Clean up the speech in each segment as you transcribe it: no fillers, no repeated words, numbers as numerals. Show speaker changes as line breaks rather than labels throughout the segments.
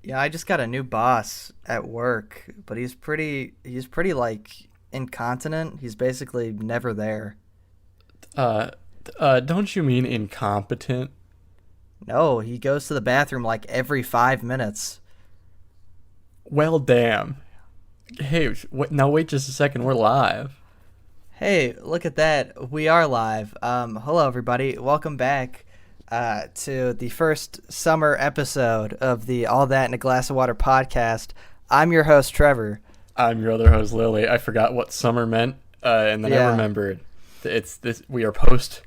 Yeah, I just got a new boss at work, but he's pretty like incontinent. He's basically never there.
Uh, don't you mean incompetent?
No, he goes to the bathroom like every 5 minutes.
Well, damn. Hey, now wait just a second. We're live.
Hey, look at that. We are live. Hello everybody. Welcome back to the first summer episode of the All That in a Glass of Water podcast. I'm your host Trevor.
I'm your other host, Lily. I forgot what summer meant, and then I
Yeah,
remembered. It's this. We are post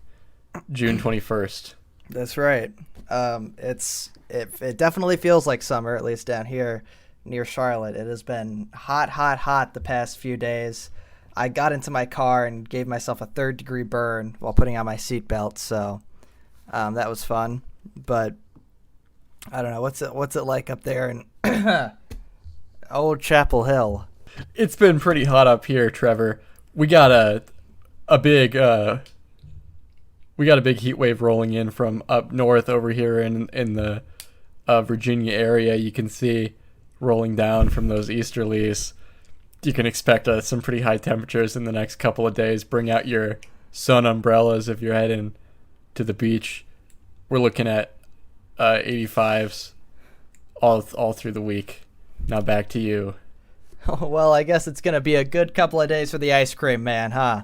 June 21st.
that's right. It definitely feels like summer, at least down here near Charlotte. It has been hot, hot, hot the past few days. I got into my car and gave myself a third-degree burn while putting on my seatbelt, so that was fun. But I don't know what's it like up there in Old Chapel Hill.
It's been pretty hot up here, Trevor. We got a big we got a big heat wave rolling in from up north over here in the Virginia area. You can see rolling down from those easterlies. You can expect some pretty high temperatures in the next couple of days. Bring out your sun umbrellas if you're heading to the beach. We're looking at 85s all through the week. Now back to you.
Well, I guess it's gonna be a good couple of days for the ice cream man, huh?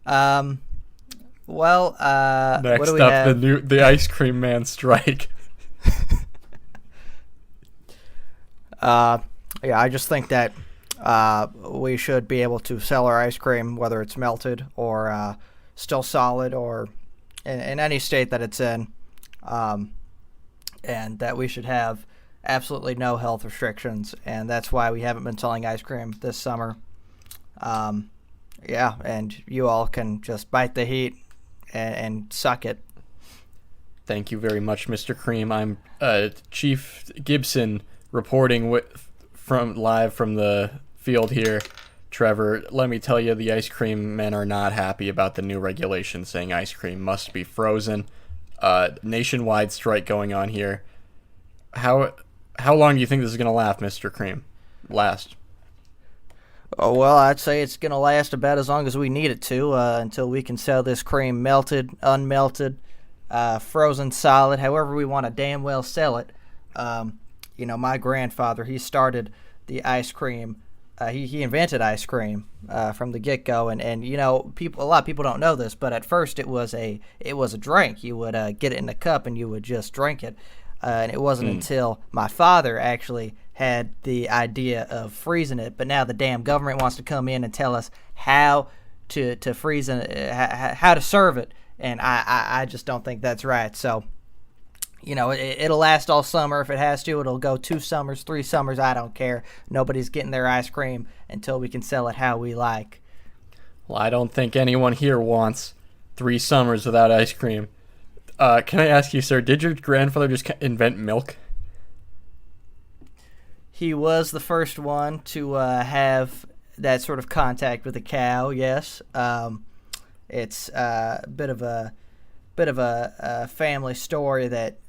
Um, what do
Next
we
up,
have?
the ice cream man strike.
Uh, yeah, I just think that we should be able to sell our ice cream, whether it's melted or still solid or in any state that it's in, um, and that we should have absolutely no health restrictions, and that's why we haven't been selling ice cream this summer. Um, yeah, and you all can just bite the heat and suck it.
Thank you very much, Mr. Cream. I'm Chief Gibson reporting from live from the field here. Trevor, let me tell you, the ice cream men are not happy about the new regulation saying ice cream must be frozen. Nationwide strike going on here. How long do you think this is going to last, Mr. Cream? Last.
Oh, well, I'd say it's going to last about as long as we need it to until we can sell this cream melted, unmelted, frozen solid, however we want to damn well sell it. My grandfather, he started the ice cream. He invented ice cream from the get-go, and a lot of people don't know this, but at first it was a drink. You would get it in a cup and you would just drink it. And it wasn't until my father actually had the idea of freezing it, but now the damn government wants to come in and tell us how to freeze it, how to serve it, and I just don't think that's right. So, it'll last all summer if it has to. It'll go 2 summers, 3 summers. I don't care. Nobody's getting their ice cream until we can sell it how we like.
Well, I don't think anyone here wants 3 summers without ice cream. Can I ask you, sir, did your grandfather just invent milk?
He was the first one to have that sort of contact with a cow. Yes, it's a bit of a family story that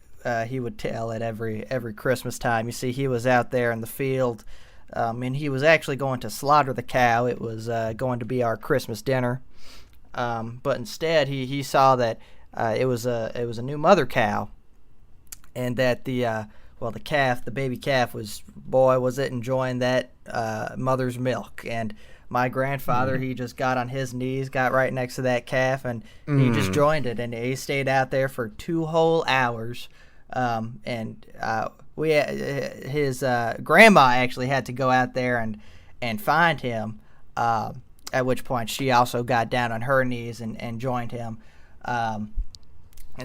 he would tell at every Christmas time. You see, he was out there in the field, and he was actually going to slaughter the cow. It was going to be our Christmas dinner, but instead he saw that it was a new mother cow, and that the baby calf was it enjoying that mother's milk. And my grandfather, he just got on his knees, got right next to that calf, and he just joined it, and he stayed out there for 2 whole hours. His grandma actually had to go out there and find him. At which point she also got down on her knees and joined him. And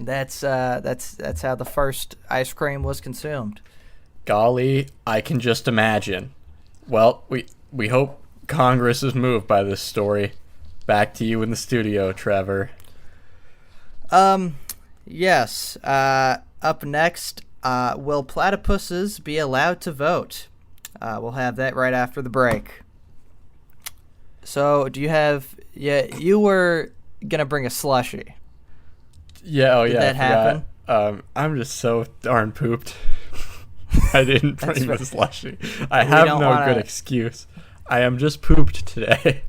that's how the first ice cream was consumed.
Golly, I can just imagine. Well, we hope Congress is moved by this story. Back to you in the studio, Trevor.
Yes. Up next, will platypuses be allowed to vote? We'll have that right after the break. So, do you have? Yeah, you were gonna bring a slushie.
Yeah,
Did that happen?
I'm just so darn pooped. I didn't bring the slushie. I have no good
wanna...
excuse. I am just pooped today.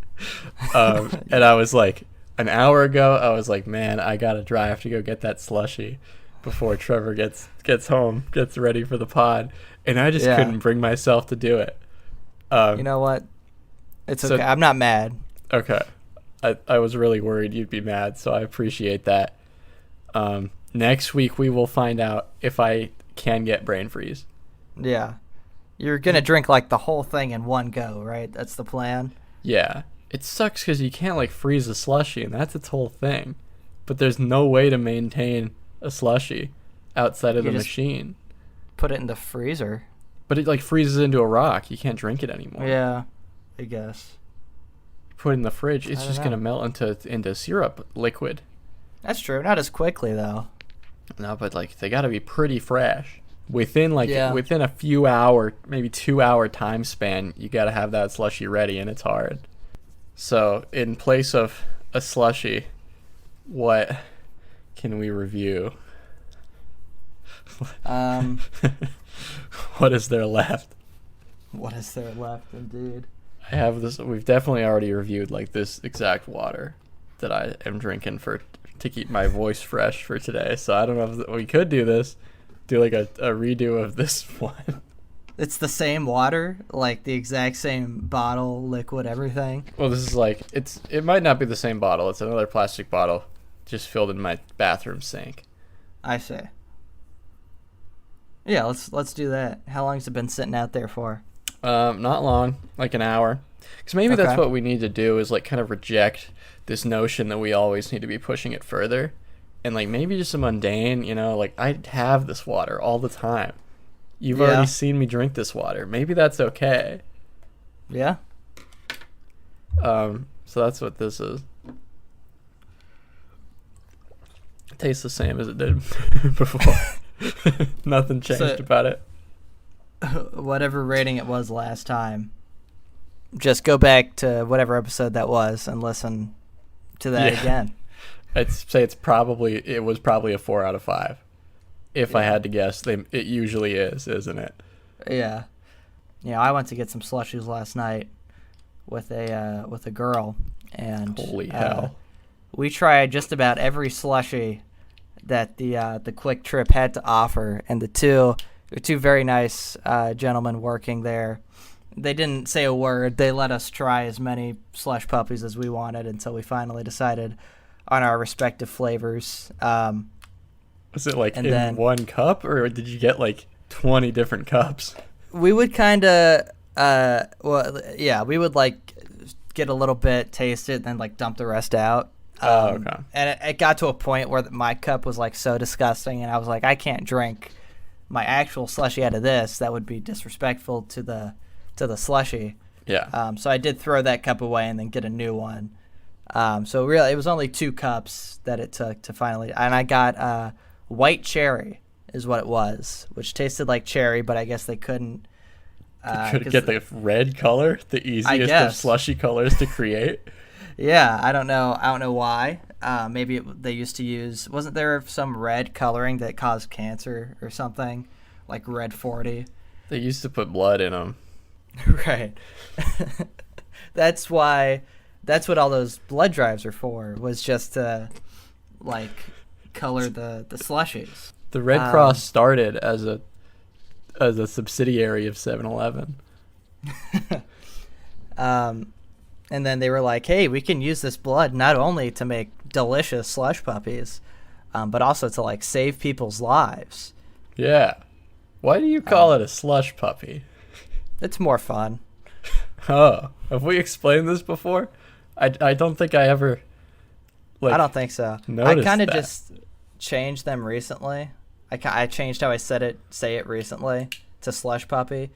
And I was like, an hour ago, I was like, man, I gotta drive to go get that slushie before Trevor gets home, gets ready for the pod, and I just couldn't bring myself to do it.
You know what? It's okay. I'm not mad.
Okay. I was really worried you'd be mad, so I appreciate that. Next week we will find out if I can get brain freeze.
Yeah. You're going to drink like the whole thing in one go, right? That's the plan?
Yeah. It sucks because you can't like freeze a slushie, and that's its whole thing. But there's no way to maintain a slushie outside of the machine.
Put it in the freezer.
But it like freezes into a rock. You can't drink it anymore.
Yeah, I guess.
Put it in the fridge, it's just going to melt into syrup liquid.
That's true. Not as quickly though.
No, but like they got to be pretty fresh. Within a few hour, maybe 2 hour time span, you got to have that slushie ready, and it's hard. So, in place of a slushie, what can we review? What is there left?
What is there left, indeed?
I have this. We've definitely already reviewed like this exact water that I am drinking to keep my voice fresh for today. So I don't know if we could do this. Do like a redo of this one.
It's the same water, like the exact same bottle, liquid, everything.
Well, this is like it might not be the same bottle. It's another plastic bottle, just filled in my bathroom sink.
I see. Yeah, let's do that. How long has it been sitting out there for?
Not long, like an hour. Because maybe that's what we need to do is like kind of reject this notion that we always need to be pushing it further. And like maybe just a mundane, like I have this water all the time. You've already seen me drink this water. Maybe that's okay.
Yeah.
So that's what this is. It tastes the same as it did before. Nothing changed about it.
Whatever rating it was last time, just go back to whatever episode that was and listen to that again.
I'd say it was probably a 4 out of 5. If I had to guess, it usually is, isn't it?
Yeah. I went to get some slushies last night with a girl, and
holy hell,
we tried just about every slushie that the Quick Trip had to offer, and the two very nice gentlemen working there, they didn't say a word. They let us try as many slush puppies as we wanted until we finally decided on our respective flavors.
Was it like in one cup, or did you get like 20 different cups?
We would kind of, we would like get a little bit, taste it, and then like dump the rest out.
Okay.
And it got to a point where my cup was like so disgusting, and I was like, I can't drink my actual slushie out of this. That would be disrespectful to the slushie.
Yeah.
So I did throw that cup away and then get a new one. So really, it was only 2 cups that it took to finally, and I got white cherry is what it was, which tasted like cherry, but I guess they couldn't.
Could get the red color, the easiest of slushy colors to create.
Yeah, I don't know why. Maybe they used to use. Wasn't there some red coloring that caused cancer or something, like red 40?
They used to put blood in them.
Right. That's why. That's what all those blood drives are for. Was just to, like, color the slushies.
The Red Cross started as a subsidiary of 7-Eleven.
And then they were like, hey, we can use this blood not only to make delicious slush puppies, but also to like save people's lives.
Yeah. Why do you call it a slush puppy?
It's more fun.
Oh, have we explained this before? I don't think I ever.
I don't think so. I kind of just changed them recently. I changed how I say it recently to slush puppy.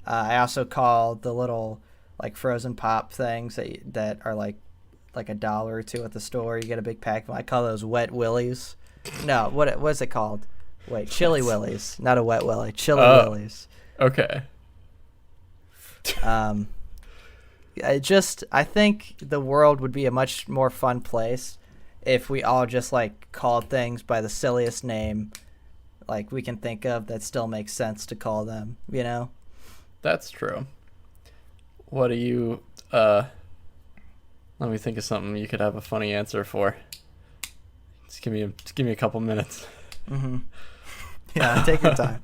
I also call the little like frozen pop things that are like $1 or $2 at the store. You get a big pack of them. I call those wet willies. No, what is it called? Wait, chili willies, not a wet willy. Chili willies.
Okay.
I think the world would be a much more fun place if we all just like called things by the silliest name like we can think of that still makes sense to call them, you know?
That's true. What do you let me think of something you could have a funny answer for. Just give me a couple minutes.
Mm-hmm. Yeah, take your time.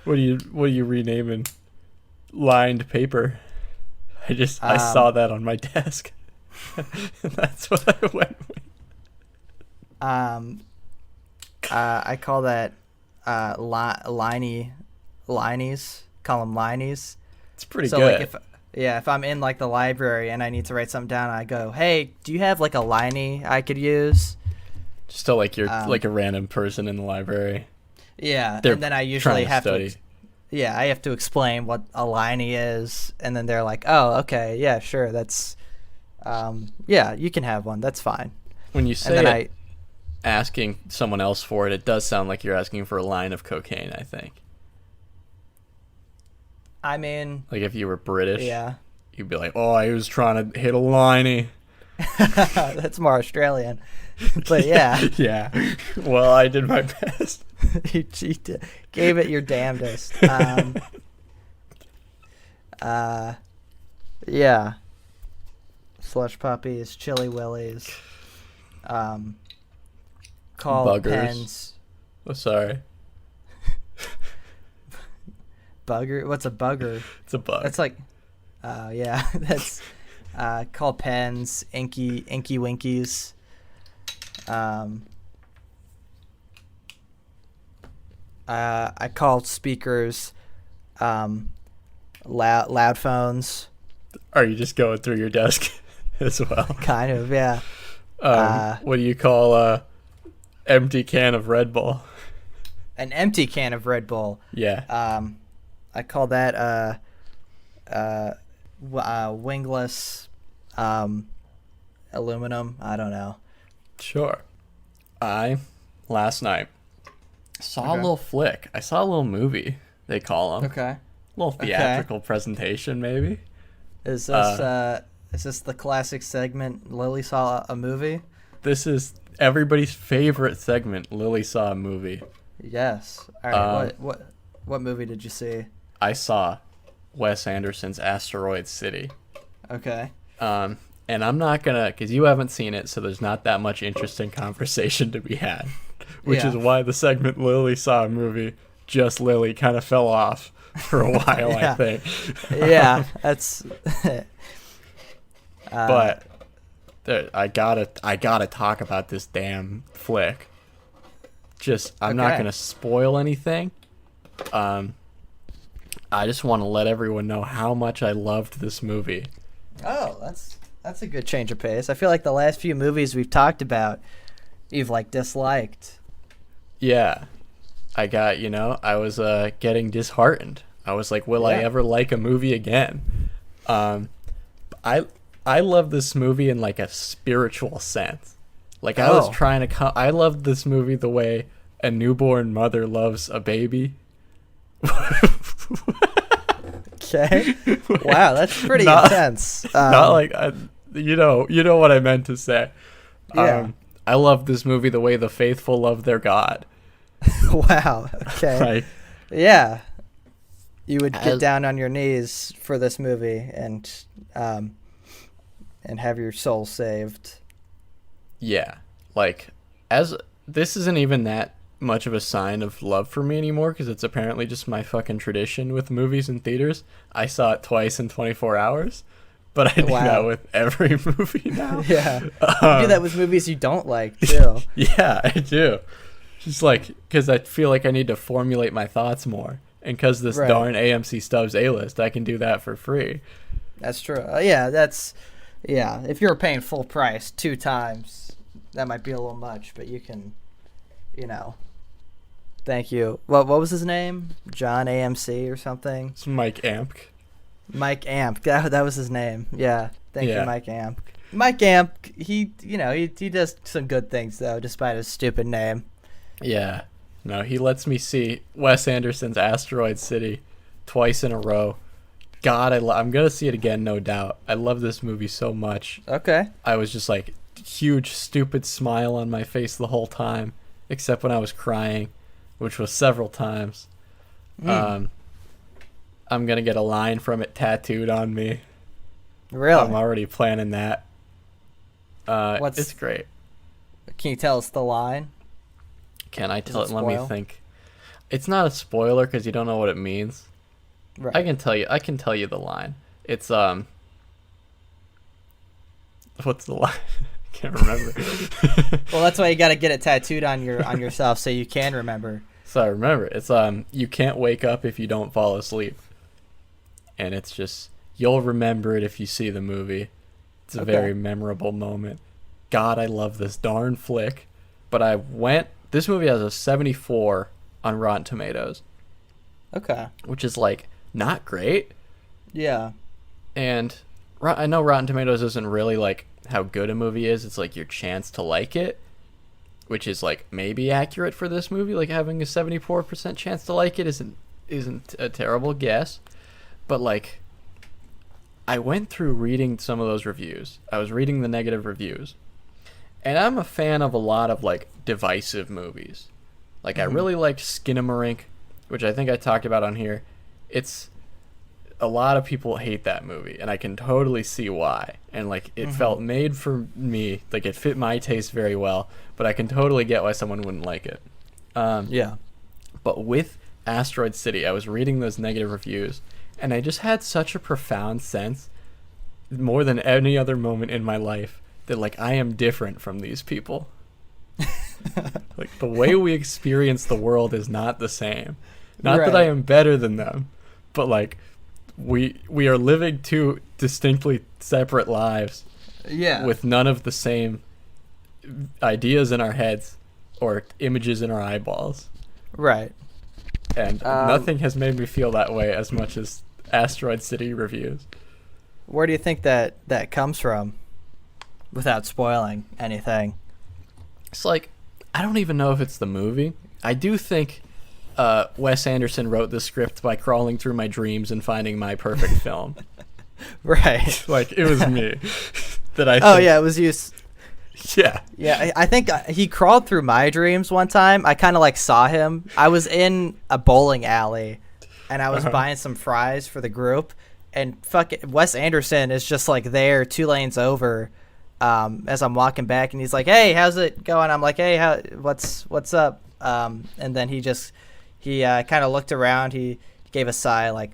What are you renaming? Lined paper. I saw that on my desk. That's what I went with.
I call that linies. Call them linies.
It's pretty
So
good.
like if I'm in like the library and I need to write something down, I go, hey, do you have like a liney I could use?
Just to like you're like a random person in the library.
Yeah,
They're
and then I usually have
study.
I have to explain what a liney is, and then they're like, oh, okay, yeah, sure, that's, yeah, you can have one, that's fine.
When you say
And then
it, asking someone else for it, it does sound like you're asking for a line of cocaine, I think.
I mean,
Like if you were British,
yeah,
you'd be like, oh, I was trying to hit a liney.
that's more Australian, but yeah,
Yeah. Well, I did my best.
you gave it your damnedest. Yeah, slush puppies, chili willies, call
Buggers.
pens.
Oh, sorry.
Bugger? What's a bugger?
It's a bug.
That's like, yeah, that's call pens, inky winkies. I call speakers, loud phones.
Are you just going through your desk as well?
Kind of, yeah.
What do you call a empty can of Red Bull?
An empty can of Red Bull.
Yeah.
I call that wingless aluminum. I don't know.
Sure. Last night, saw a
Okay.
little flick. I saw a little movie, they call them.
Okay.
A little theatrical presentation, maybe.
Is this the classic segment? Lily saw a movie.
This is everybody's favorite segment. Lily saw a movie.
Yes. All right. What movie did you see?
I saw Wes Anderson's Asteroid City.
Okay.
And I'm not gonna, because you haven't seen it, so there's not that much interesting conversation to be had. Which
Yeah.
is why the segment Lily saw a movie, just Lily, kind of fell off for a while,
Yeah.
I think.
Yeah, that's.
But I gotta talk about this damn flick. I'm not
Okay.
gonna spoil anything. I just want to let everyone know how much I loved this movie.
Oh, that's a good change of pace. I feel like the last few movies we've talked about, you've like disliked.
Yeah, I was getting disheartened. I was like, will I
Yeah.
ever like a movie again? I love this movie in like a spiritual sense. Like I was
Oh.
trying to I loved this movie the way a newborn mother loves a baby.
Okay. Wow, that's pretty
Not-
intense.
Not like you know what I meant to say.
Yeah.
I love this movie the way the faithful love their God.
Wow. Okay.
Right.
Yeah. You would get
As-
down on your knees for this movie and have your soul saved.
Yeah. Like as this isn't even that much of a sign of love for me anymore because it's apparently just my fucking tradition with movies and theaters. I saw it twice in 24 hours, but I do
Wow.
that with every movie now.
Yeah. You do that with movies you don't like too.
Yeah, I do. Just like because I feel like I need to formulate my thoughts more, and because this
Right.
darn AMC Stubbs A-list, I can do that for free.
That's true. Yeah. If you were paying full price 2 times, that might be a little much, but you can, Thank you. What was his name? John AMC or something?
It's Mike Amp.
Mike Amp. That was his name. Yeah. Thank
Yeah.
you, Mike Amp. Mike Amp. He does some good things though, despite his stupid name.
Yeah. No, he lets me see Wes Anderson's Asteroid City twice in a row. God, I'm going to see it again, no doubt. I love this movie so much.
Okay.
I was just like, huge, stupid smile on my face the whole time, except when I was crying. which was several times. I'm gonna get a line from it tattooed on me.
Really?
I'm already planning that. It's great.
Can you tell us the line?
Can I tell
it
it? Let me
spoil?
think. It's not a spoiler because you don't know what it means.
Right.
I can tell you the line. It's what's the line? I can't remember.
Well, that's why you got to get it tattooed on yourself so you can remember.
So I remember. It's you can't wake up if you don't fall asleep. And it's just, you'll remember it if you see the movie. It's a very memorable moment. God, I love this darn flick. But this movie has a 74 on Rotten Tomatoes.
Okay.
Which is like not great.
Yeah.
And I know Rotten Tomatoes isn't really like how good a movie is. It's like your chance to like it, which is like maybe accurate for this movie. Like having a 74% chance to like it isn't a terrible guess. But like, I went through reading some of those reviews. I was reading the negative reviews. And I'm a fan of a lot of like divisive movies. Like I really liked Skinamarink, which I think I talked about on here. It's a lot of people hate that movie, and I can totally see why. And like it felt made for me, like it fit my taste very well, but I can totally get why someone wouldn't like it.
Yeah.
But with Asteroid City, I was reading those negative reviews, and I just had such a profound sense, more than any other moment in my life, that like I am different from these people. Like the way we experience the world is not the same. Not that I am better than them, but like we are living two distinctly separate lives.
Yeah.
With none of the same ideas in our heads or images in our eyeballs.
Right.
And nothing has made me feel that way as much as Asteroid City reviews.
Where do you think that comes from? Without spoiling anything.
It's like, I don't even know if it's the movie. I do think Wes Anderson wrote the script by crawling through my dreams and finding my perfect film.
Right.
Like, it was me. That I.
Oh yeah, it was you.
Yeah.
Yeah, I think he crawled through my dreams one time. I kind of like saw him. I was in a bowling alley, and I was buying some fries for the group, and Wes Anderson is just like there 2 lanes over. As I'm walking back, and he's like, "Hey, how's it going?" I'm like, "Hey, what's up?" And then he kind of looked around. He gave a sigh, like,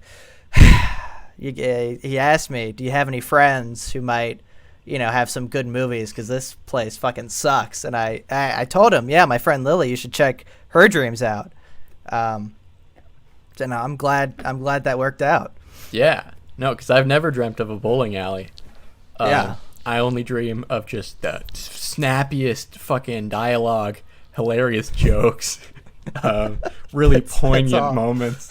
he asked me, "Do you have any friends who might, have some good movies? Because this place fucking sucks." And I told him, "Yeah, my friend Lily, you should check her dreams out." And I'm glad that worked out.
Yeah. No, because I've never dreamt of a bowling alley.
Yeah.
I only dream of just the snappiest fucking dialogue, hilarious jokes, really poignant moments.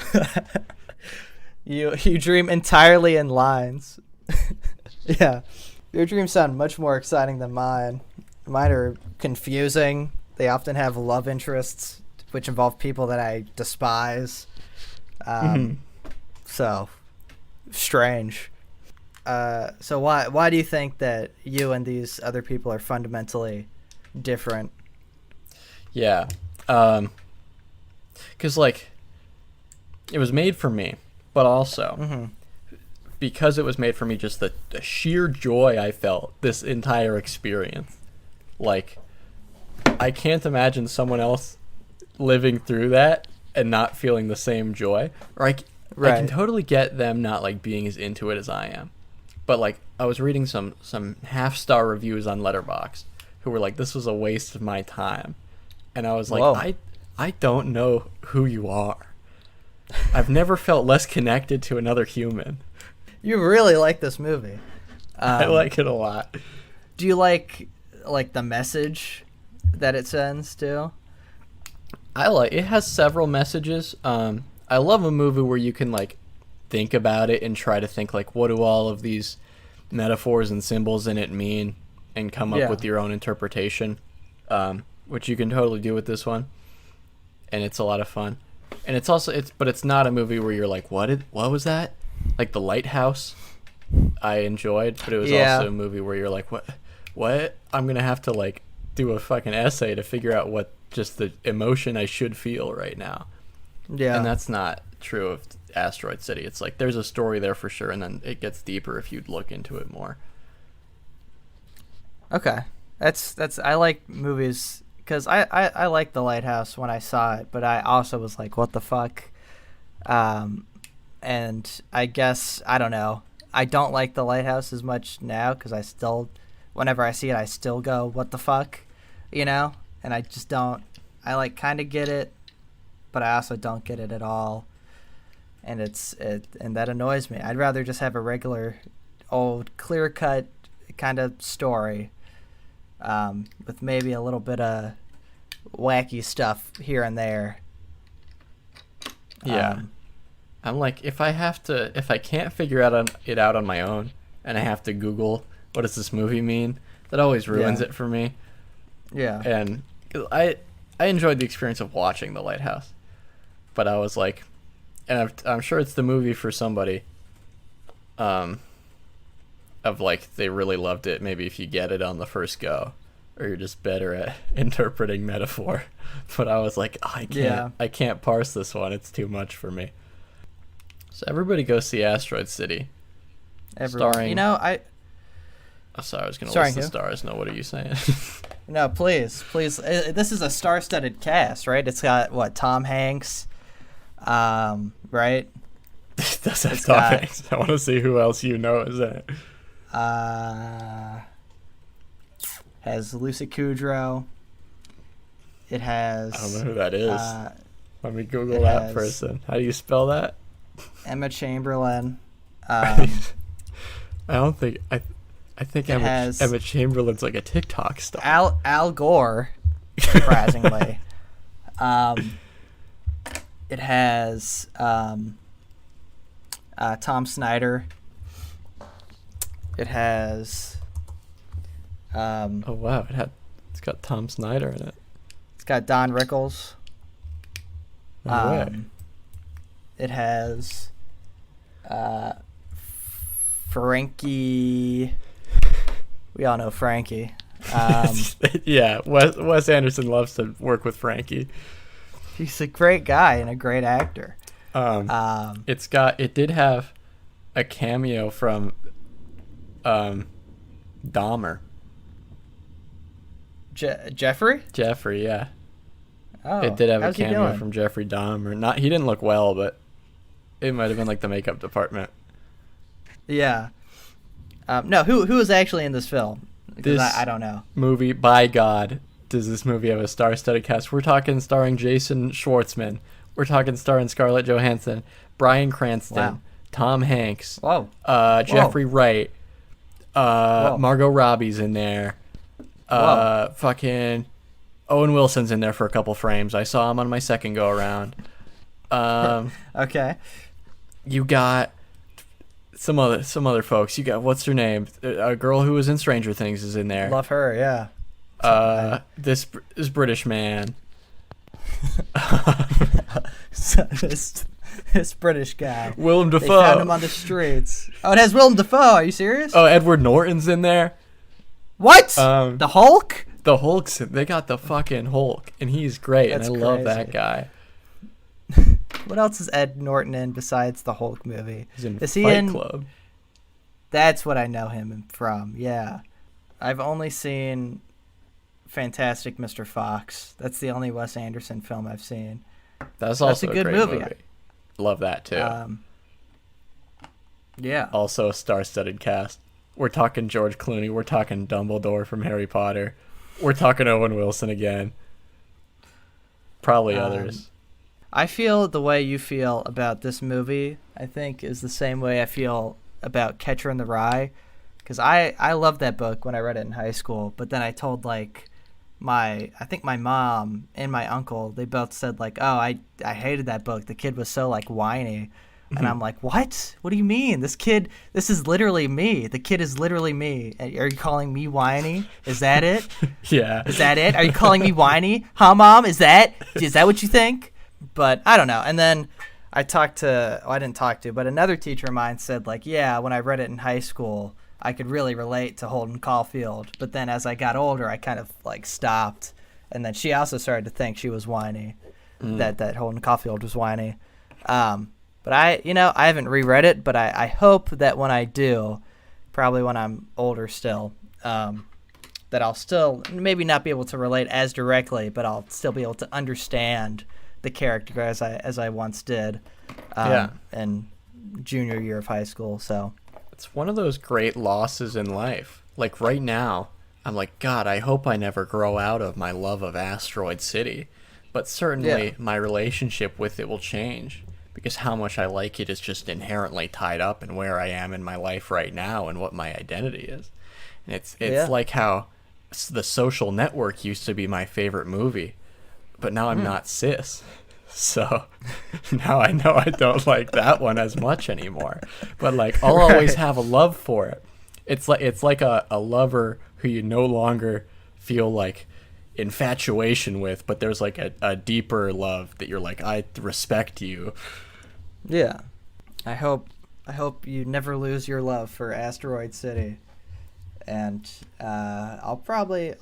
You dream entirely in lines. Yeah. Your dreams sound much more exciting than mine. Mine are confusing. They often have love interests, which involve people that I despise. So, strange. So why do you think that you and these other people are fundamentally different?
Yeah. 'Cause like it was made for me, but also because it was made for me, just the sheer joy I felt this entire experience. Like I can't imagine someone else living through that and not feeling the same joy. Or I can totally get them not like being as into it as I am. But like I was reading some half-star reviews on Letterboxd who were like, "This was a waste of my time," and I was like,
Whoa.
I don't know who you are. I've never felt less connected to another human.
You really like this movie.
I like it a lot.
Do you like the message that it sends too?
It has several messages. I love a movie where you can like think about it and try to think like, what do all of these metaphors and symbols in it mean, and come up with your own interpretation, which you can totally do with this one, and it's a lot of fun. And but it's not a movie where you're like, what was that? Like The Lighthouse, I enjoyed, but it was also a movie where you're like, what? I'm gonna have to like do a fucking essay to figure out what just the emotion I should feel right now.
Yeah.
And that's not true of Asteroid City. It's like there's a story there for sure, and then it gets deeper if you look into it more.
Okay. That's I like movies because I like The Lighthouse when I saw it, but I also was like, what the fuck? And I guess, I don't know. I don't like The Lighthouse as much now because I still, whenever I see it, I still go, what the fuck? You know? And I just don't, I like kind of get it, but I also don't get it at all. And and that annoys me. I'd rather just have a regular old clear-cut kind of story with maybe a little bit of wacky stuff here and there.
Yeah. I'm like, if I can't figure it out on my own, and I have to Google what does this movie mean, that always ruins it for me.
Yeah.
And I enjoyed the experience of watching The Lighthouse, but I was like, and I'm sure it's the movie for somebody, of like they really loved it. Maybe if you get it on the first go, or you're just better at interpreting metaphor. But I was like, oh, I can't parse this one. It's too much for me. So everybody go see Asteroid City.
Everyone.
Starring. Oh, sorry, I was going to list the stars. No, what are you saying?
No, please. This is a star-studded cast, right? It's got what, Tom Hanks, right?
It does have Tom Hanks. I want to see who else you know is in it.
Has Lucy Kudrow. It has.
I don't know who that is. Let me Google that person. How do you spell that?
Emma Chamberlain.
I don't think I think Emma Chamberlain's like a TikTok star.
Al Gore, surprisingly. It has Tom Snyder. It has.
Oh wow! It's got Tom Snyder in it.
It's got Don Rickles.
No way.
It has Frankie. We all know Frankie.
Yeah, Wes Anderson loves to work with Frankie.
He's a great guy and a great actor.
It did have a cameo from Dahmer.
Jeffrey?
Jeffrey, yeah.
Oh,
it did have a
how's he
cameo
doing?
from Jeffrey Dahmer. He didn't look well, but it might have been like the makeup department.
Yeah. No, who is actually in this film? Because I don't know.
Movie, by God, does this movie have a star-studded cast? We're talking starring Jason Schwartzman. We're talking starring Scarlett Johansson, Bryan Cranston, Tom Hanks, Jeffrey Wright, Margot Robbie's in there. Fucking Owen Wilson's in there for a couple frames. I saw him on my second go around.
Okay. You
got some other folks. You got, what's her name? A girl who was in Stranger Things is in there.
Love her, yeah.
This British man.
this British guy.
Willem Dafoe.
They found him on the streets. Oh, it has Willem Dafoe. Are you serious?
Oh, Edward Norton's in there.
What? The Hulk?
The Hulk's. They got the fucking Hulk, and he's great, and I love that guy.
What else is Ed Norton in besides the Hulk movie?
He's in
is
Fight Club.
That's what I know him from. Yeah, I've only seen Fantastic Mr. Fox. That's the only Wes Anderson film I've seen.
That's also a good great movie. Love that too.
Yeah.
Also a star-studded cast. We're talking George Clooney. We're talking Dumbledore from Harry Potter. We're talking Owen Wilson again. Probably others.
I feel the way you feel about this movie, I think, is the same way I feel about Catcher in the Rye. Because I loved that book when I read it in high school. But then I told, like, I think my mom and my uncle, they both said, like, oh, I hated that book. The kid was so, like, whiny. And I'm like, what? What do you mean? This is literally me. The kid is literally me. Are you calling me whiny? Is that it?
Yeah.
Is that it? Are you calling me whiny? Huh, Mom? Is that what you think? But I don't know. And then I didn't talk to, but another teacher of mine said, like, yeah, when I read it in high school, I could really relate to Holden Caulfield. But then as I got older, I kind of, like, stopped. and then she also started to think she was whiny, that Holden Caulfield was whiny. But I haven't reread it, but I hope that when I do, probably when I'm older still, that I'll still maybe not be able to relate as directly, but I'll still be able to understand the character as I once did in junior year of high school. So
it's one of those great losses in life. Like right now, I'm like, God, I hope I never grow out of my love of Asteroid City. But certainly my relationship with it will change, because how much I like it is just inherently tied up in where I am in my life right now and what my identity is. And it's like how The Social Network used to be my favorite movie, but now I'm not cis. So now I know I don't like that one as much anymore. But like I'll always have a love for it. It's like a lover who you no longer feel like infatuation with, but there's like a deeper love that you're like, I respect you.
Yeah. I hope you never lose your love for Asteroid City. And I'll probably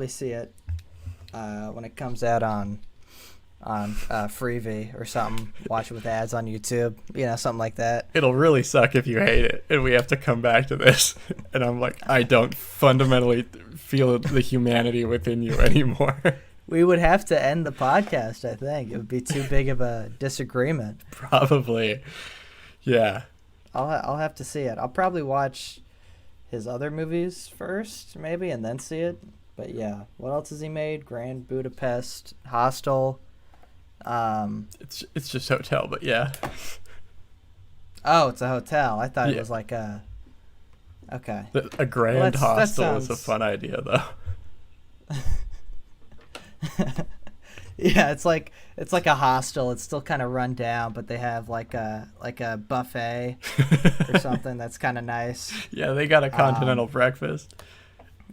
see it when it comes out on Freevee or something. Watch it with ads on YouTube, something like that.
It'll really suck if you hate it and we have to come back to this. And I'm like, I don't fundamentally feel the humanity within you anymore.
We would have to end the podcast, I think. It would be too big of a disagreement.
Probably. Yeah.
I'll have to see it. I'll probably watch his other movies first, maybe, and then see it. But yeah, what else has he made? Grand Budapest, Hostel.
It's just Hotel, but yeah.
Oh, it's a hotel. I thought it was like a. Okay.
A grand hostel is a fun idea, though.
Yeah, it's like a hostel. It's still kind of run down, but they have like a buffet or something that's kind of nice.
Yeah, they got a continental breakfast.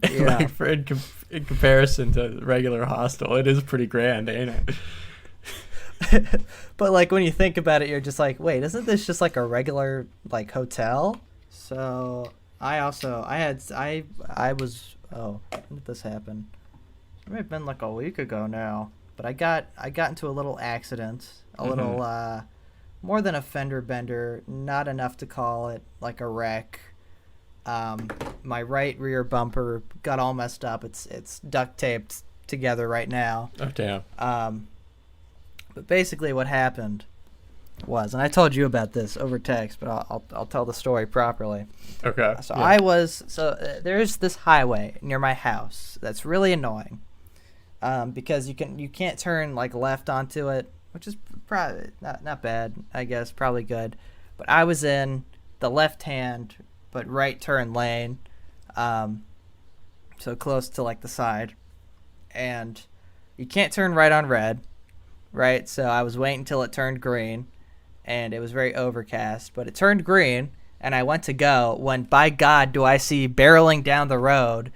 Yeah.
Like in comparison to regular hostel, it is pretty grand, ain't it?
But like when you think about it, you're just like, wait, isn't this just like a regular like hotel? So I was when did this happen? It may have been like a week ago now. But I got into a little accident, a little more than a fender bender, not enough to call it like a wreck. My right rear bumper got all messed up. It's duct taped together right now.
Oh damn.
But basically what happened was, and I told you about this over text, but I'll tell the story properly.
Okay.
So there's this highway near my house that's really annoying. Because you can't turn like left onto it, which is probably not bad, I guess, probably good. But I was in the left hand but right turn lane, so close to like the side, and you can't turn right on red, right? So I was waiting until it turned green, and it was very overcast, but it turned green, and I went to go when, by God, do I see barreling down the road,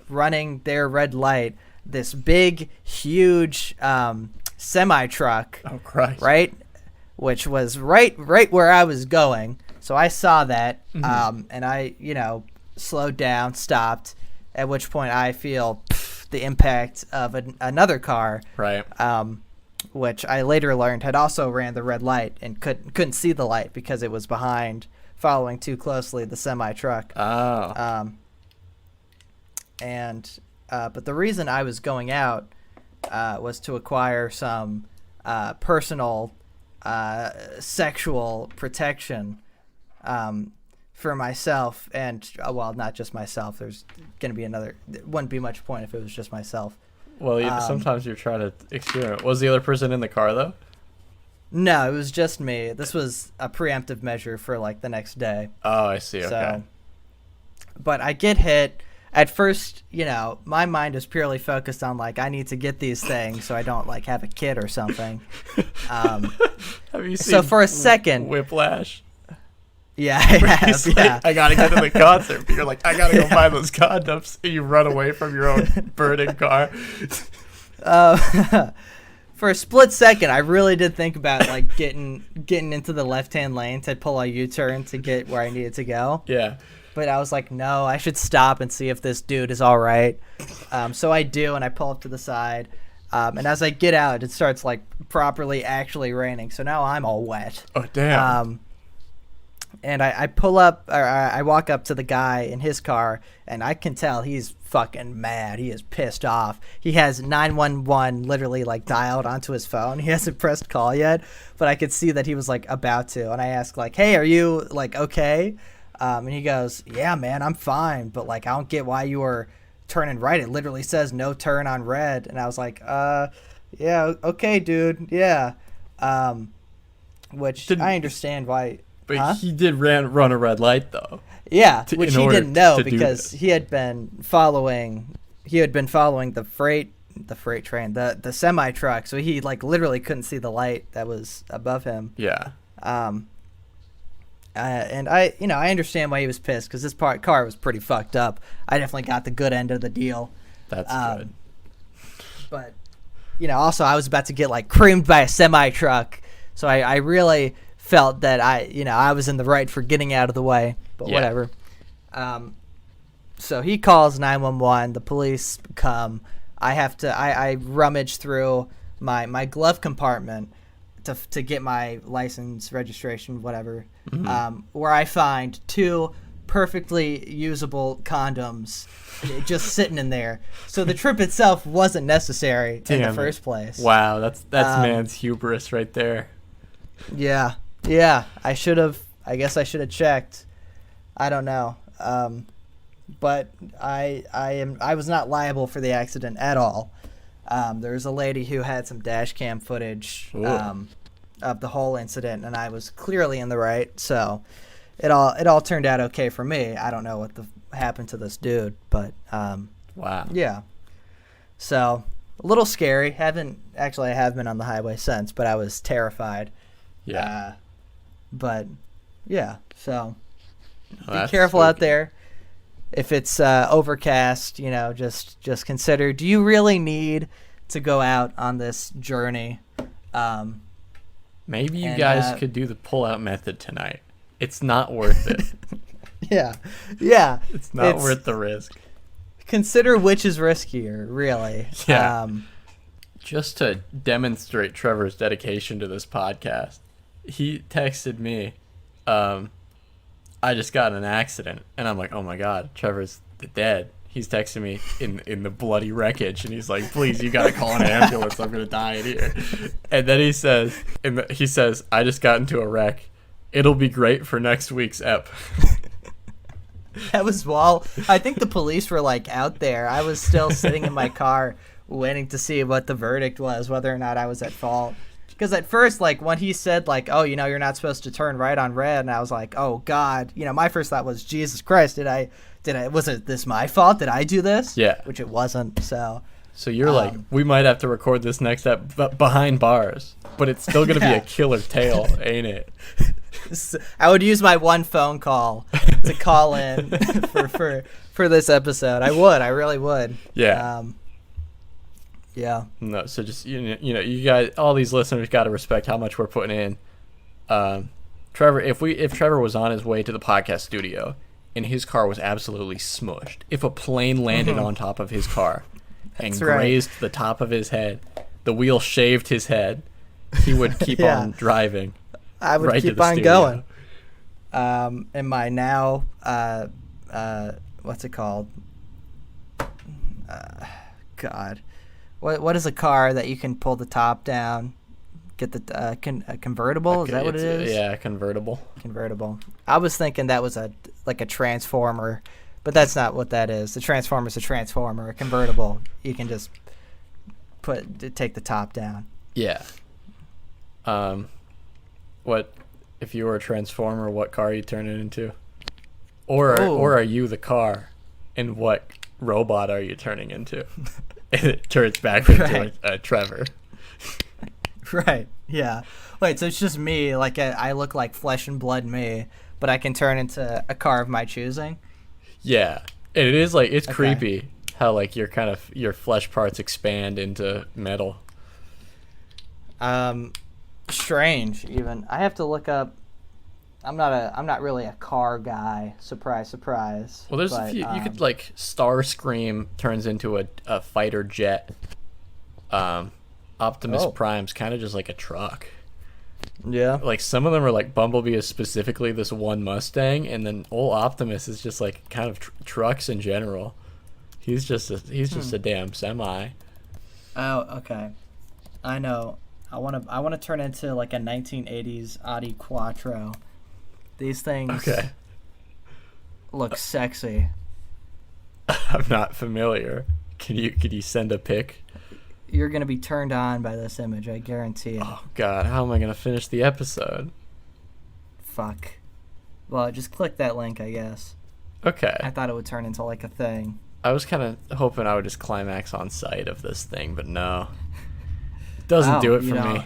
running their red light, this big, huge semi-truck.
Oh, Christ.
Right? Which was right where I was going. So I saw that, and I, slowed down, stopped, at which point I feel the impact of another car.
Right.
Which I later learned had also ran the red light and couldn't see the light because it was behind, following too closely the semi-truck.
Oh.
But the reason I was going out was to acquire some personal sexual protection for myself, and not just myself. There's going to be another. There wouldn't be much point if it was just myself.
Well, sometimes you're trying to experiment. Was the other person in the car though?
No, it was just me. This was a preemptive measure for like the next day.
Oh, I see. Okay.
So, but I get hit. At first, my mind is purely focused on like I need to get these things so I don't like have a kid or something.
Have you seen
so for a second,
Whiplash?
Yeah, I have. Yeah.
I gotta get to the concert. But you're like, I gotta go buy those condoms. And you run away from your own burning car.
For a split second, I really did think about like getting into the left-hand lane to pull a U-turn to get where I needed to go.
Yeah.
But I was like, no, I should stop and see if this dude is all right. So I do, and I pull up to the side. And as I get out, it starts like properly actually raining. So now I'm all wet.
Oh, damn.
And I pull up, or I walk up to the guy in his car, and I can tell he's fucking mad. He is pissed off. He has 911 literally like dialed onto his phone. He hasn't pressed call yet, but I could see that he was like about to. And I ask like, "Hey, are you like okay?" And he goes, "Yeah, man, I'm fine, but like I don't get why you were turning right. It literally says no turn on red." And I was like, yeah, okay, dude, yeah." Which I understand why.
But he did run a red light though.
Yeah, which he didn't know because
he
had been following the freight train, the semi truck, so he like literally couldn't see the light that was above him.
Yeah.
And I understand why he was pissed because this car was pretty fucked up. I definitely got the good end of the deal.
That's good.
But also I was about to get like creamed by a semi truck, so I really felt that I was in the right for getting out of the way, but whatever. So he calls 911. The police come. I rummage through my glove compartment to get my license, registration, whatever, where I find 2 perfectly usable condoms just sitting in there. So the trip itself wasn't necessary in the first place.
Wow, that's man's hubris right there.
Yeah, I guess I should have checked. I don't know. But I was not liable for the accident at all. There was a lady who had some dash cam footage of the whole incident, and I was clearly in the right. So it all turned out okay for me. I don't know what happened to this dude, but
wow.
Yeah. So a little scary. I have been on the highway since, but I was terrified.
Yeah.
But yeah, so
Oh,
be careful out there. If it's overcast, just consider, do you really need to go out on this journey?
Maybe you guys could do the pull-out method tonight. It's not worth it.
Yeah.
It's not worth the risk.
Consider which is riskier, really.
Yeah. Just to demonstrate Trevor's dedication to this podcast, he texted me, I just got in an accident, and I'm like, oh my god, Trevor's dead. He's texting me in the bloody wreckage, and he's like, please, you gotta call an ambulance. I'm gonna die in here. And then he says, I just got into a wreck. It'll be great for next week's ep.
That was I think the police were like out there. I was still sitting in my car waiting to see what the verdict was, whether or not I was at fault. Because at first, like, when he said, like, oh, you're not supposed to turn right on red, and I was like, oh, God. My first thought was, Jesus Christ, was it this my fault? Did I do this?
Yeah.
Which it wasn't, so.
So you're like, we might have to record this next ep behind bars, but it's still going to be a killer tale, ain't it?
I would use my one phone call to call in for this episode. I really would.
Yeah.
Yeah.
No, so just you guys, all these listeners got to respect how much we're putting in. Trevor, if Trevor was on his way to the podcast studio and his car was absolutely smushed, if a plane landed on top of his car and grazed the top of his head, the wheel shaved his head, he would keep on driving.
I would keep on going. In my now, what's it called? God. What is a car that you can pull the top down, get the convertible? Is that what it is?
Yeah, convertible.
Convertible. I was thinking that was a transformer, but that's not what that is. The transformer's a transformer. A convertible, you can just take the top down.
Yeah. What if you were a transformer? What car are you turning into? Or are you the car, and what robot are you turning into? And it turns back into Trevor.
Right. Yeah. Wait. So it's just me. Like I look like flesh and blood me, but I can turn into a car of my choosing.
Yeah, and it is like it's creepy how like your flesh parts expand into metal.
Strange. Even I have to look up. I'm not really a car guy. Surprise, surprise.
Well, there's a few. You could like Starscream turns into a fighter jet. Optimus
Oh.
Prime's kind of just like a truck.
Yeah.
Like some of them are like Bumblebee is specifically this one Mustang, and then old Optimus is just like kind of trucks in general. He's just a damn semi.
Oh, okay. I know. I wanna turn into like a 1980s Audi Quattro. These things
Okay.
look sexy.
I'm not familiar. Could you send a pic?
You're gonna be turned on by this image, I guarantee it.
Oh God, how am I gonna finish the episode?
Fuck. Well, just click that link, I guess.
Okay.
I thought it would turn into like a thing.
I was kind of hoping I would just climax on sight of this thing, but no. It doesn't do it for me.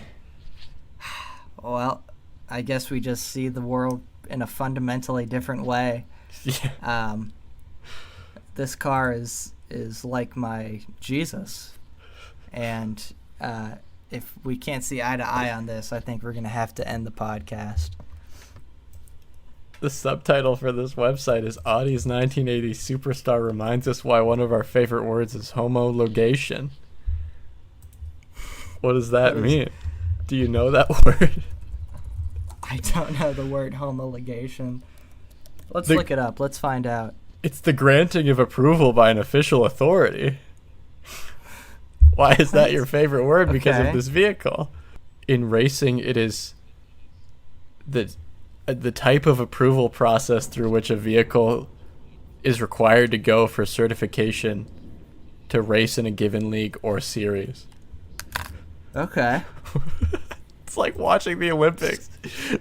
Well, I guess we just see the world in a fundamentally different way.
Yeah.
This car is like my Jesus, and if we can't see eye to eye on this, I think we're gonna have to end the podcast.
The subtitle for this website is Audi's 1980 superstar reminds us why one of our favorite words is homologation. What does that mean? Do you know that word?
I don't know the word homologation. Let's look it up. Let's find out.
It's the granting of approval by an official authority. Why is that your favorite word? Because
Okay.
of this vehicle. In racing, it is the type of approval process through which a vehicle is required to go for certification to race in a given league or series.
Okay.
It's like watching the Olympics.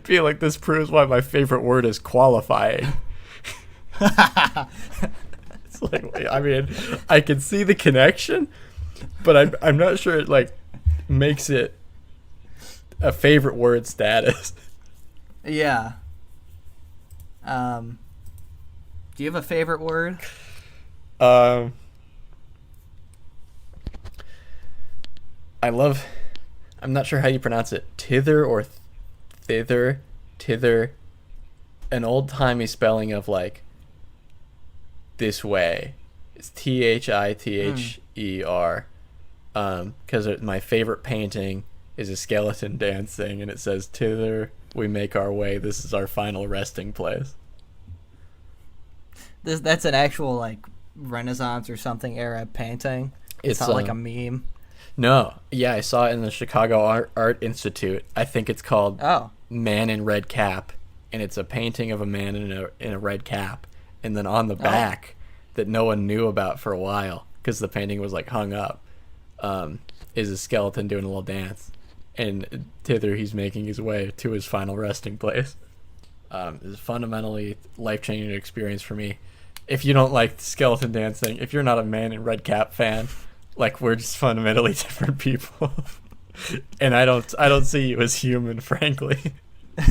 Being like, this proves why my favorite word is qualifying. It's like, I mean, I can see the connection, but I'm not sure it like makes it a favorite word status.
Yeah. Do you have a favorite word?
I love, I'm not sure how you pronounce it, tither or tither, an old-timey spelling of like this way. It's THITHER. Because my favorite painting is a skeleton dancing, and it says, "Thither we make our way. This is our final resting place."
That's an actual like Renaissance or something era painting. It's not like a meme.
No, yeah, I saw it in the Chicago Art Institute. I think it's called "Man in Red Cap," and it's a painting of a man in a red cap, and then on the back that no one knew about for a while because the painting was like hung up, is a skeleton doing a little dance, and thither he's making his way to his final resting place. It's a fundamentally life-changing experience for me. If you don't like skeleton dancing, if you're not a Man in Red Cap fan, like, we're just fundamentally different people. And I don't see you as human, frankly.
Is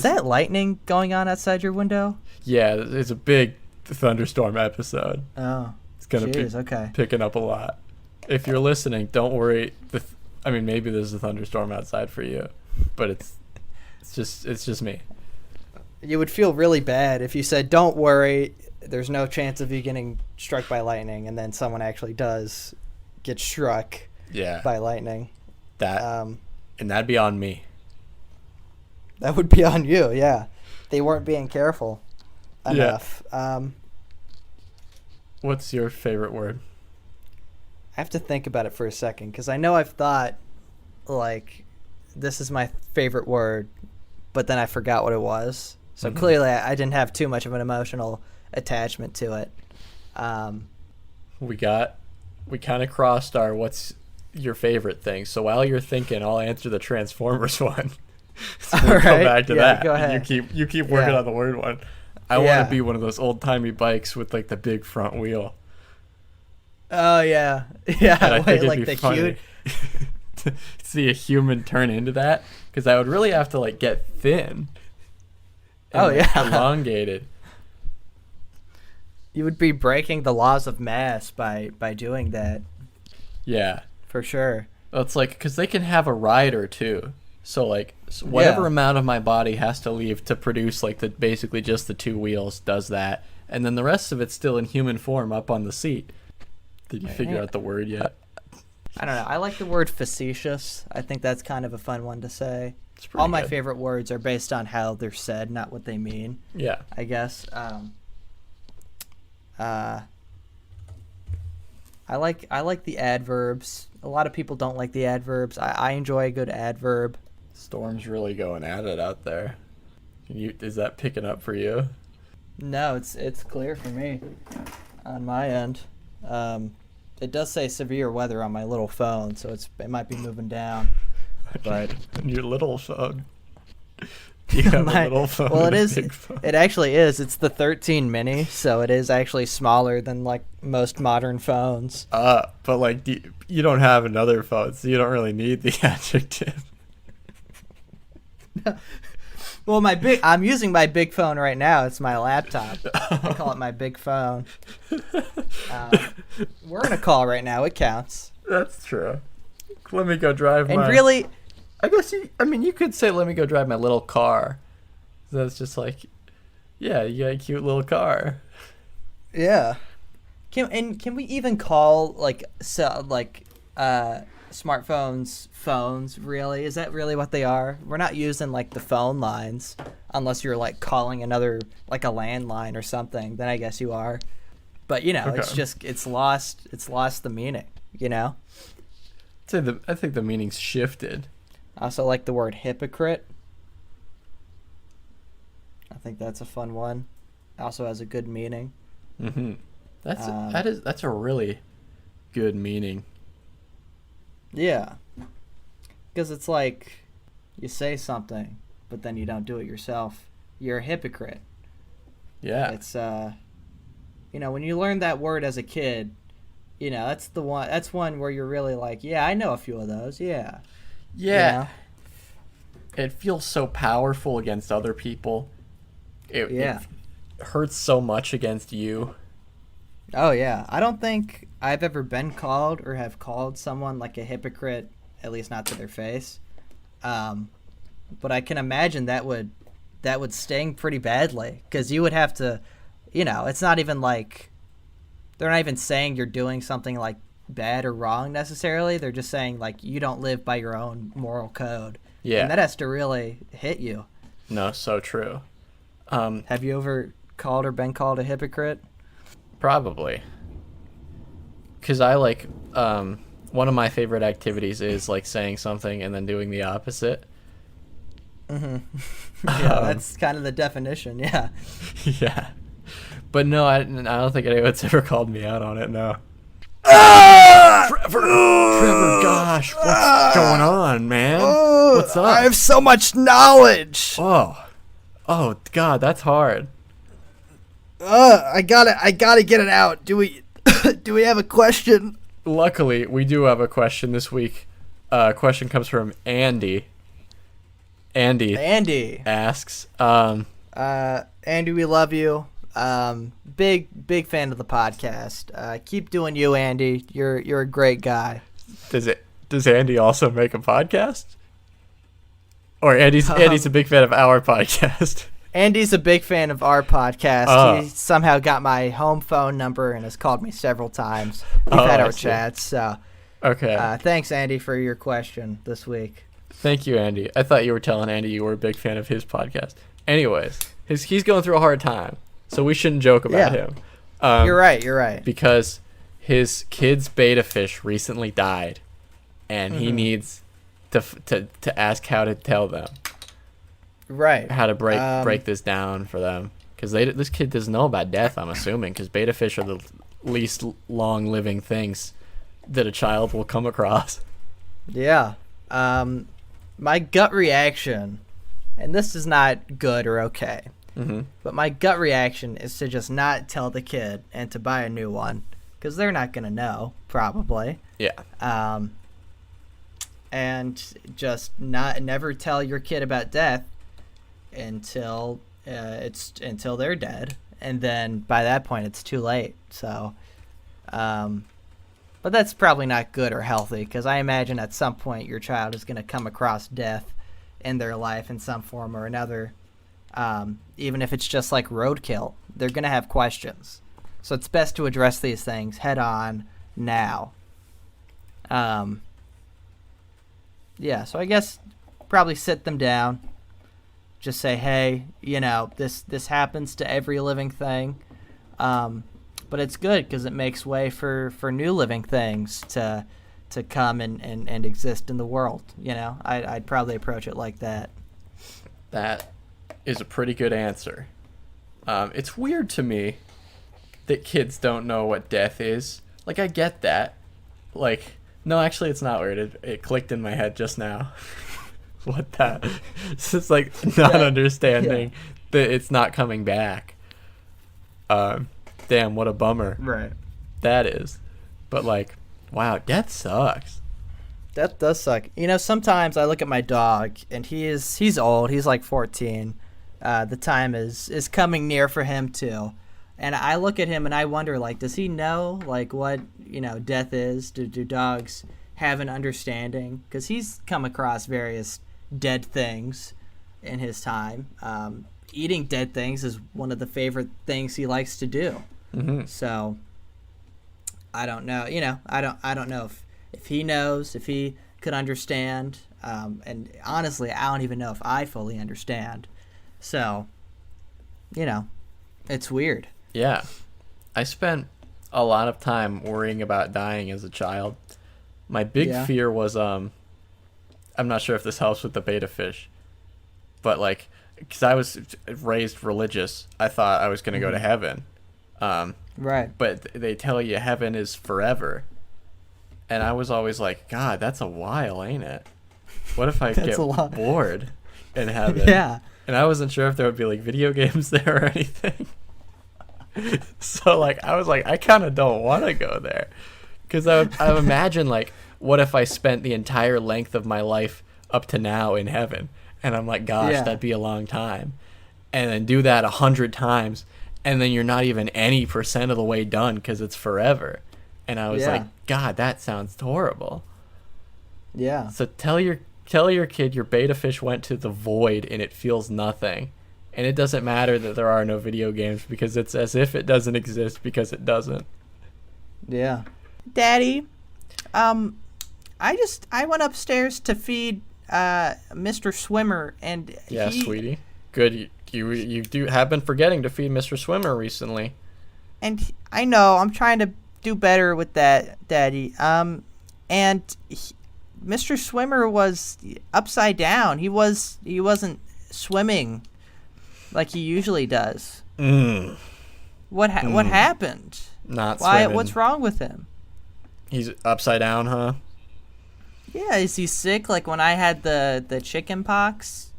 that lightning going on outside your window?
Yeah, it's a big thunderstorm episode.
Oh,
it's gonna be picking up a lot. If you're listening, don't worry. I mean, maybe there's a thunderstorm outside for you, but it's just me.
You would feel really bad if you said, "Don't worry, there's no chance of you getting struck by lightning," and then someone actually does get struck by lightning.
And that'd be on me.
That would be on you, yeah. They weren't being careful enough. Yeah.
What's your favorite word?
I have to think about it for a second, because I know I've thought, like, this is my favorite word, but then I forgot what it was. So clearly I didn't have too much of an emotional attachment to it.
We kind of crossed our what's your favorite thing. So while you're thinking, I'll answer the Transformers one. So we'll come back to that.
Go ahead.
You keep working on the word one. I want to be one of those old timey bikes with like the big front wheel.
Oh yeah, yeah.
And I think
like
it'd be
the
funny to see a human turn into that, because I would really have to like get thin. And, elongated.
You would be breaking the laws of mass by doing that.
Yeah,
for sure.
It's like, because they can have a rider too. So like whatever amount of my body has to leave to produce like basically just the two wheels does that, and then the rest of it's still in human form up on the seat. Did you figure out the word yet?
I don't know. I like the word facetious. I think that's kind of a fun one to say.
It's pretty
All my
good.
favorite words are based on how they're said, not what they mean,
Yeah.
I guess. I like the adverbs. A lot of people don't like the adverbs. I enjoy a good adverb.
Storm's really going at it out there. Is that picking up for you?
No, it's clear for me on my end. It does say severe weather on my little phone, so it might be moving down. But
your little phone. You have a little phone.
Well,
and
it
a
is.
big phone.
It actually is. It's the 13 mini, so it is actually smaller than like most modern phones.
But like you don't have another phone, so you don't really need the adjective.
Well, I'm using my big phone right now. It's my laptop. I call it my big phone. We're in a call right now. It counts.
That's true. Let me go drive
And
my...
really,
I guess you could say let me go drive my little car. So that's just like, yeah, you got a cute little car.
yeah. Can we even call smartphones phones? Really, is that really what they are? We're not using like the phone lines unless you're like calling another, like a landline or something. Then I guess you are. But it's lost the meaning.
I think the meaning's shifted.
I also like the word hypocrite. I think that's a fun one. Also has a good meaning.
Mm-hmm. That's a really good meaning.
Yeah. Because it's like you say something, but then you don't do it yourself. You're a hypocrite.
Yeah.
It's when you learn that word as a kid, that's one where you're really like, yeah, I know a few of those. Yeah.
Yeah. It feels so powerful against other people. It hurts so much against you.
Oh, yeah. I don't think I've ever been called or have called someone like a hypocrite, at least not to their face. But I can imagine that would sting pretty badly because you would have to, it's not even like they're not even saying you're doing something like bad or wrong necessarily. They're just saying like you don't live by your own moral code.
Yeah.
And that has to really hit you.
No, so true.
Have you ever called or been called a hypocrite?
Probably. Because I like, one of my favorite activities is like saying something and then doing the opposite.
Mm-hmm. Yeah, that's kind of the definition, yeah.
Yeah. But no, I don't think anyone's ever called me out on it, no. Trevor, gosh, what's going on, man? What's up?
I have so much knowledge.
Oh, God, that's hard.
I gotta get it out. Do we have a question?
Luckily, we do have a question this week. Question comes from Andy. Andy asks,
Andy, we love you. Big fan of the podcast. Keep doing you, Andy. You're a great guy.
Does Andy also make a podcast? Or Andy's a big fan of our podcast.
Andy's a big fan of our podcast. He somehow got my home phone number and has called me several times. We've had our chats. So,
okay.
Thanks, Andy, for your question this week.
Thank you, Andy. I thought you were telling Andy you were a big fan of his podcast. Anyways, he's going through a hard time, so we shouldn't joke about him.
You're right.
Because his kid's beta fish recently died, and he needs to ask how to tell them.
Right.
How to break this down for them. Because this kid doesn't know about death, I'm assuming, because beta fish are the least long-living things that a child will come across.
Yeah. My gut reaction, and this is not good or okay, but my gut reaction is to just not tell the kid and to buy a new one, because they're not going to know, probably.
Yeah.
And just never tell your kid about death until they're dead, and then by that point it's too late. So, but that's probably not good or healthy, because I imagine at some point your child is going to come across death in their life in some form or another. Even if it's just like roadkill, they're going to have questions. So it's best to address these things head on now. Um, yeah, so I guess probably sit them down. Just say, hey, this happens to every living thing. But it's good because it makes way for new living things to come and exist in the world. I'd probably approach it like that.
That is a pretty good answer. It's weird to me that kids don't know what death is. Like, I get that. Like, no, actually, it's not weird. It clicked in my head just now. What that? It's just like not understanding that it's not coming back. Damn, what a bummer.
Right.
That is. But like, wow, death sucks.
That does suck. Sometimes I look at my dog, and he's old. He's like 14. The time is coming near for him too. And I look at him and I wonder, like, does he know, like, what, death is? Do dogs have an understanding? Because he's come across various dead things in his time. Eating dead things is one of the favorite things he likes to do.
Mm-hmm.
So I don't know. I don't know if he knows, if he could understand. And honestly, I don't even know if I fully understand. So, it's weird.
Yeah. I spent a lot of time worrying about dying as a child. My big fear was, I'm not sure if this helps with the beta fish, but like, because I was raised religious, I thought I was going to go to heaven.
Right.
But they tell you heaven is forever. And I was always like, God, that's a while, ain't it? What if I get bored in heaven?
Yeah.
And I wasn't sure if there would be like video games there or anything. So like, I was like, I kind of don't want to go there. Because I would imagine like, what if I spent the entire length of my life up to now in heaven? And I'm like, gosh, that'd be a long time. And then do that 100 times. And then you're not even any % of the way done because it's forever. And I was like, God, that sounds horrible.
Yeah.
So tell your kid your beta fish went to the void and it feels nothing. And it doesn't matter that there are no video games because it's as if it doesn't exist because it doesn't.
Yeah. Daddy, I went upstairs to feed Mr. Swimmer, and
sweetie. Good. You do have been forgetting to feed Mr. Swimmer recently.
And I know I'm trying to do better with that, Daddy. Mr. Swimmer was upside down. He wasn't swimming like he usually does. What happened?
Not swimming.
What's wrong with him?
He's upside down, huh?
Yeah, is he sick like when I had the chicken pox?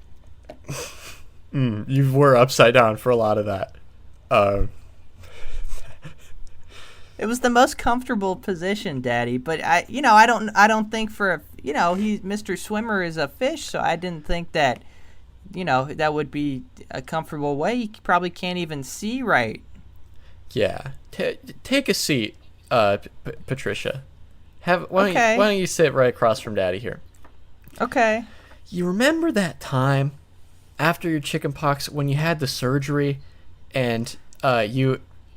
You were upside down for a lot of that.
It was the most comfortable position, Daddy, but I don't think Mr. Swimmer is a fish, so I didn't think that that would be a comfortable way. He probably can't even see right.
Yeah. Take a seat, Patricia. Why don't you sit right across from Daddy here?
Okay.
You remember that time after your chickenpox when you had the surgery and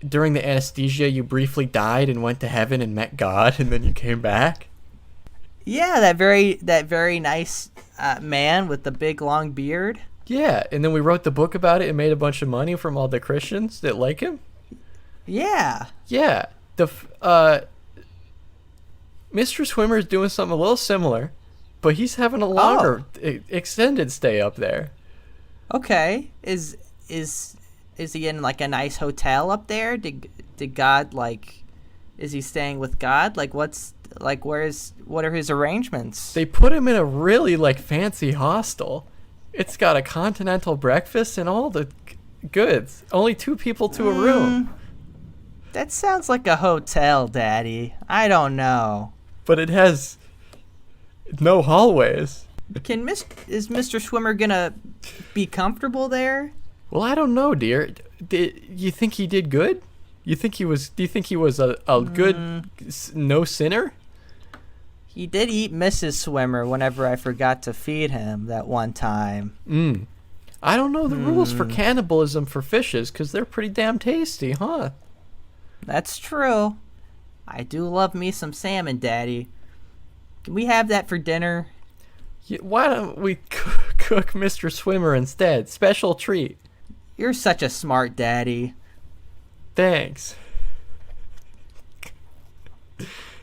during the anesthesia you briefly died and went to heaven and met God and then you came back?
Yeah, that very nice man with the big long beard.
Yeah, and then we wrote the book about it and made a bunch of money from all the Christians that like him.
Yeah.
Yeah. Mr. Swimmer is doing something a little similar, but he's having a longer extended stay up there. Okay.
Is he in like a nice hotel up there? Did God is he staying with God? Like what are his arrangements?
They put him in a really fancy hostel. It's got a continental breakfast and all the goods. Only 2 people to a room.
That sounds like a hotel, Daddy. I don't know.
But it has no hallways.
Is Mr. Swimmer gonna be comfortable there?
Well, I don't know, dear. You think he did good? Do you think he was a good no sinner?
He did eat Mrs. Swimmer whenever I forgot to feed him that one time.
I don't know the rules for cannibalism for fishes because they're pretty damn tasty, huh?
That's true. I do love me some salmon, Daddy. Can we have that for dinner?
Why don't we cook Mr. Swimmer instead? Special treat.
You're such a smart daddy.
Thanks.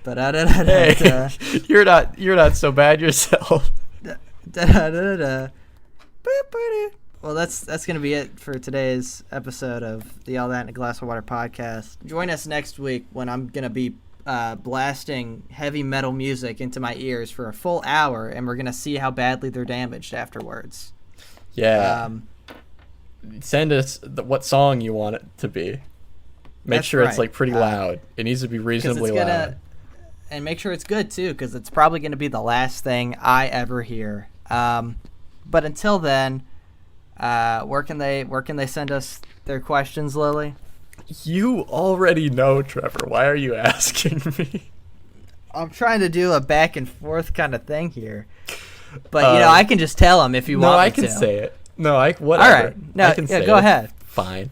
Da-da-da-da-da.
Hey, you're not so bad yourself.
Da-da-da-da. Well, that's gonna be it for today's episode of the All That in a Glass of Water podcast. Join us next week when I'm gonna be blasting heavy metal music into my ears for a full hour, and we're gonna see how badly they're damaged afterwards.
Yeah. Send us what song you want it to be. Make sure it's like pretty loud. It needs to be reasonably loud.
And make sure it's good too, because it's probably gonna be the last thing I ever hear. But until then, where can they send us their questions, Lily?
You already know, Trevor. Why are you asking me?
I'm trying to do a back and forth kind of thing here, but I can just tell them if you want.
No, I
can
say it. No, whatever.
All right. No,
I can say
go
it.
ahead.
Fine.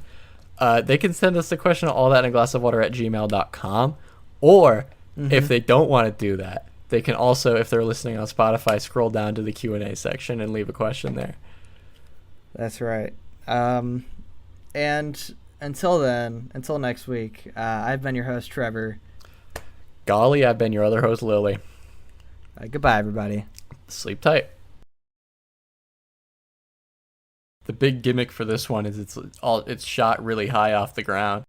They can send us a question at allthatinaglassofwater@gmail.com, or if they don't want to do that, they can also, if they're listening on Spotify, scroll down to the Q&A section and leave a question there.
That's right. And until next week, I've been your host, Trevor.
Golly, I've been your other host, Lily.
Goodbye, everybody.
Sleep tight. The big gimmick for this one is it's shot really high off the ground.